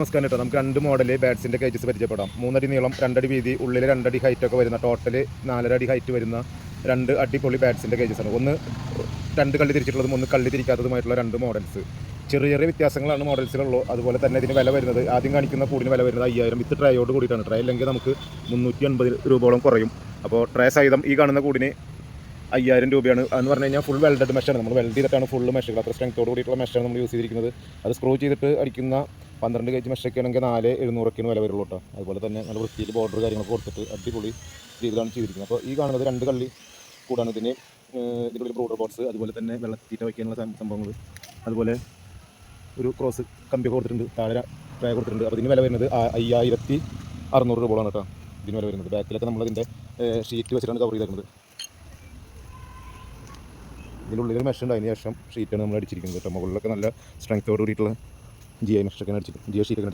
നമസ്കാരം കേട്ടോ. നമുക്ക് 2 മോഡൽ ബാറ്റ്സിൻ്റെ കേജസ് പരിചയപ്പെടാം. 3 അടി നീളം, 2 അടി വീതി, ഉള്ളിൽ 2 അടി ഹൈറ്റ് ഒക്കെ വരുന്ന ടോട്ടൽ 4.5 അടി ഹൈറ്റ് വരുന്ന 2 അടിപൊളി ബാറ്റ്സിൻ്റെ കേജസാണ്. ഒന്ന് 2 കള്ളി തിരിച്ചിട്ടുള്ളതും 1 കള്ളി തിരിക്കാത്തതുമായിട്ടുള്ള 2 മോഡൽസ്. ചെറിയ വ്യത്യാസങ്ങളാണ് മോഡൽസിലുള്ളൂ. അതുപോലെ തന്നെ ഇതിന് വില വരുന്നത്, ആദ്യം കാണിക്കുന്ന കൂടിന് വില വരുന്നത് 5000 വിത്ത് ട്രയോട് കൂടിയിട്ടാണ്. ട്രൈ അല്ലെങ്കിൽ നമുക്ക് 380 രൂപയോളം കുറയും. അപ്പോൾ ട്രേ സഹിതം ഈ കാണുന്ന കൂടിന് 5000 രൂപയാണ്. എന്ന് പറഞ്ഞു കഴിഞ്ഞാൽ ഫുൾ വെൽഡഡ് മെഷാണ്. നമ്മൾ വെൽഡ് ചെയ്തിട്ടാണ് ഫുൾ മെഷുകൾ, അത്ര സ്ട്രെങ്ത്തോട് കൂടിയിട്ടുള്ള മെഷാണ് നമ്മൾ യൂസ് ചെയ്തിരിക്കുന്നത്. അത് സ്ക്രൂ ചെയ്തിട്ട് അടിക്കുന്ന 12 കെ ജി മെഷൊക്കെ ആണെങ്കിൽ 4700 വില വരുള്ളൂ കേട്ടോ. അതുപോലെ തന്നെ നല്ല വൃത്തിയിൽ ബോർഡർ കാര്യങ്ങളൊക്കെ കൊടുത്തിട്ട് അടിപൊളി രീതിയിലാണ് ചെയ്തിരിക്കുന്നത്. അപ്പോൾ ഈ കാണുന്നത് 2 കള്ളി കൂടാണ്. ഇതിനുള്ളിൽ ബ്രൂഡർ ബോട്ട്സ്, അതുപോലെ തന്നെ വെള്ളത്തീറ്റ വയ്ക്കാനുള്ള സംഭവങ്ങൾ, അതുപോലെ ഒരു ക്രോസ് കമ്പി കൊടുത്തിട്ടുണ്ട്, താഴെ ട്രേ കൊടുത്തിട്ടുണ്ട്. അപ്പോൾ ഇതിന് വില വരുന്നത് 5600 രൂപയാണ് കേട്ടോ. ഇതിന് വില വരുന്നത് ബാക്കിലൊക്കെ നമ്മളതിൻ്റെ ഷീറ്റ് വെച്ചിട്ടാണ് കവർ ചെയ്തിരിക്കുന്നത്. ഇതിനുള്ളിൽ മെഷ് ഉണ്ട്, അതിന് ശേഷം ഷീറ്റാണ് നമ്മൾ അടിച്ചിരിക്കുന്നത് കേട്ടോ. മുകളിലൊക്കെ നല്ല സ്ട്രെങ്ത്തോട് കൂടിയിട്ടുള്ള GI മെഷൊക്കെ അടിച്ചിട്ട് GI ഷീറ്റൊക്കെ